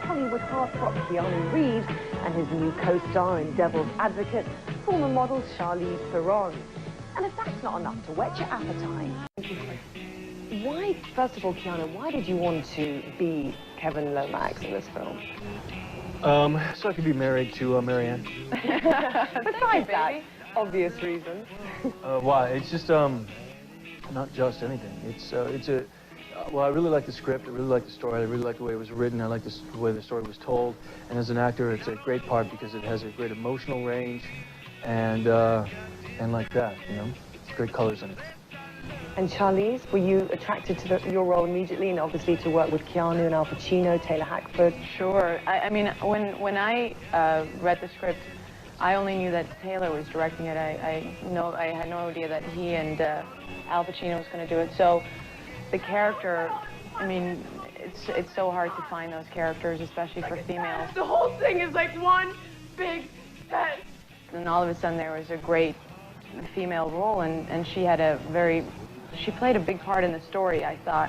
Hollywood heartthrob Keanu Reeves and his new co-star in Devil's Advocate, former model Charlize Theron. And if that's not enough to whet your appetite... Why, first of all, Keanu, why did you want to be Kevin Lomax in this film? So I could be married to Marianne. Besides that, obvious reasons. Why? It's just, not just anything. Well, I really like the script, I really like the story, I really like the way it was written, I like the way the story was told. And as an actor, it's a great part because it has a great emotional range and like that, you know? Great colors in it. And Charlize, were you attracted to your role immediately, and obviously to work with Keanu and Al Pacino, Taylor Hackford? Sure. I mean, when I read the script, I only knew that Taylor was directing it. I had no idea that he and Al Pacino was going to do it. So the character, I mean, it's so hard to find those characters, especially for females. The whole thing is like one big fest. And all of a sudden there was a great female role, and she played a big part in the story, I thought.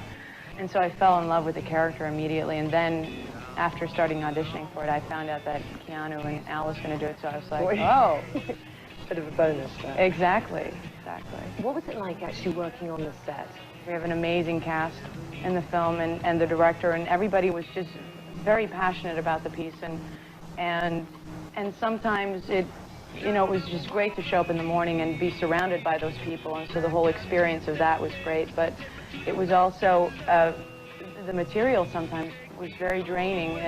And so I fell in love with the character immediately. And then after starting auditioning for it, I found out that Keanu and Al was going to do it. So I was like, oh. Bit of a bonus there. Exactly. What was it like actually working on the set? We have an amazing cast in the film, and the director, and everybody was just very passionate about the piece. And sometimes it was just great to show up in the morning and be surrounded by those people, and so the whole experience of that was great. But it was also, the material sometimes was very draining,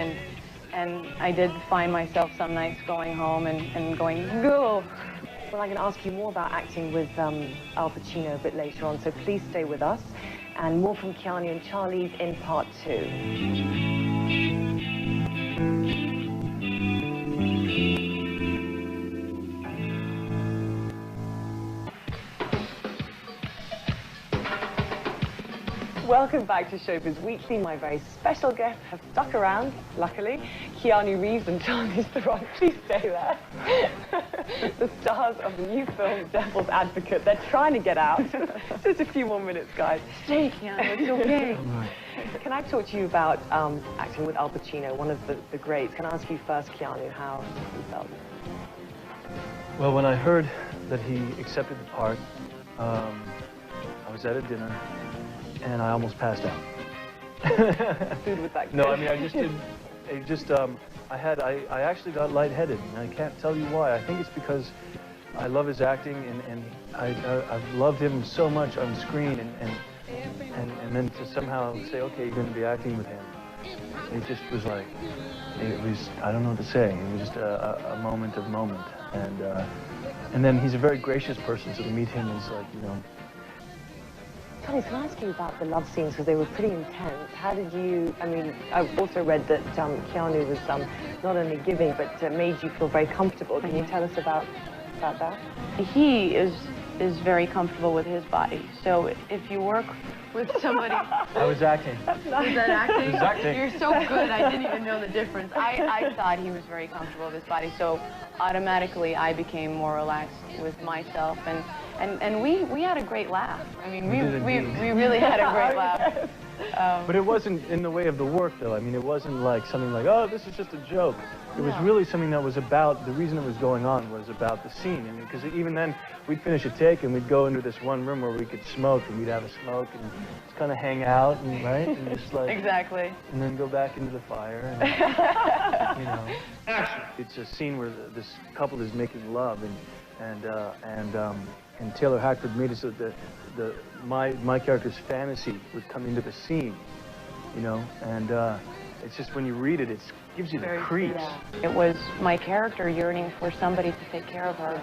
and I did find myself some nights going home and going, go. Well, I'm going to ask you more about acting with Al Pacino a bit later on, so please stay with us. And more from Keanu and Charlize in part 2. Welcome back to Showbiz Weekly. My very special guests have stuck around, luckily. Keanu Reeves and Charlize Theron. Please stay there. The stars of the new film, Devil's Advocate. They're trying to get out. Just a few more minutes, guys. Stay, Keanu, it's okay. Can I talk to you about acting with Al Pacino, one of the greats? Can I ask you first, Keanu, how you felt? Well, when I heard that he accepted the part, I was at a dinner, and I almost passed out. Food with that. No, I mean, I actually got lightheaded, and I can't tell you why. I think it's because I love his acting, and I've loved him so much on screen, and then to somehow say, okay, you're going to be acting with him. It just was like, I don't know what to say. It was just a moment of moment, and then he's a very gracious person, so to meet him is like, you know. Charlize, can I ask you about the love scenes, because they were pretty intense. How did you, I mean, I've also read that Keanu was not only giving, but made you feel very comfortable. Can you tell us about that? He is very comfortable with his body. So if you work with somebody... I was acting. Was that acting? I was acting. You're so good, I didn't even know the difference. I thought he was very comfortable with his body, so automatically I became more relaxed with myself, and we had a great laugh. I mean, we really had a great laugh. But it wasn't in the way of the work, though. I mean, it wasn't like something like, oh, this is just a joke. It was really something that was about, the reason it was going on was about the scene. I mean, because even then, we'd finish a take and we'd go into this one room where we could smoke, and we'd have a smoke and just kind of hang out, and right? And just like... Exactly. And then go back into the fire, and, you know. It's a scene where this couple is making love, and Taylor Hackford made it so that my character's fantasy would come into the scene, you know, and it's just when you read it, it gives you the creeps. Yeah. It was my character yearning for somebody to take care of her,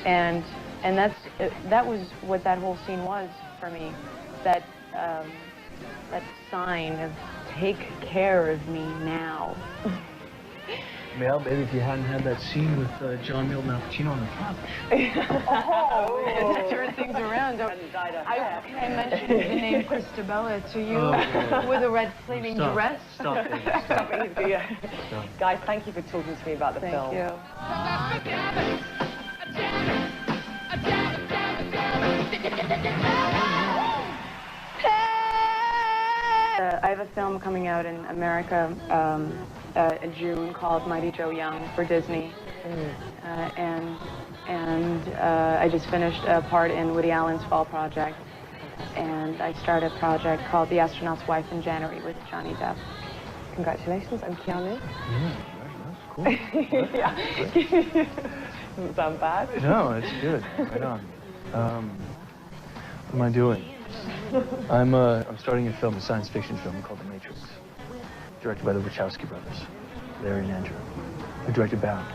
and that was what that whole scene was for me. That sign of take care of me now. Mel, maybe if you hadn't had that scene with John Milton and Al Pacino on the front. To turn things around. I mentioned the name Christabella to you with a red flaming dress. Stop it. Guys, thank you for talking to me about the film. Thank you. I have a film coming out in America in June called Mighty Joe Young for Disney. And I just finished a part in Woody Allen's Fall Project. And I started a project called The Astronaut's Wife in January with Johnny Depp. Congratulations, I'm Keanu. Cool. Yeah. Doesn't sound bad. No, it's good. Right on. What am I doing? I'm starting a film, a science fiction film called The Matrix, directed by the Wachowski brothers, Larry and Andrew, who directed Bound.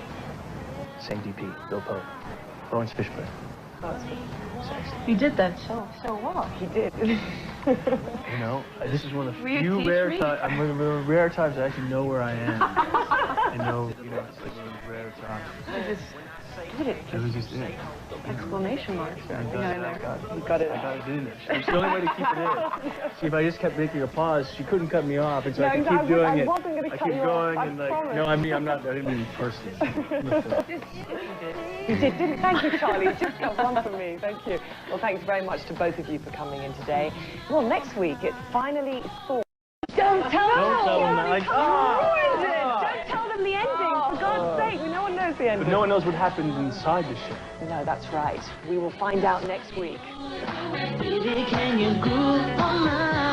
Same DP, Bill Pope, Lawrence Fishburne. You did that so well. He did. You know, this is one of the Will you few teach rare me? times. I'm one of the rare times I actually know where I am. I know, you know, it's like one of the rare times. You just did it. It was just it. Exclamation marks behind there. You got it. I got it in there. It's the only way to keep it in. See, if I just kept making a pause, she couldn't cut me off, and so I could keep doing it. I wasn't going to I cut keep you going, off, and I like, promise. no, I mean, I didn't mean personally. You did, didn't? Thank you, Charlie. Just got one from me. Thank you. Well, thanks very much to both of you for coming in today. Well, next week, it's finally Thor. Don't tell them. Don't tell them that. You ruined it. Don't tell them the ending. For God's sake, no one knows the ending. But no one knows what happens inside the ship. No, that's right. We will find out next week. Baby, can you groove on my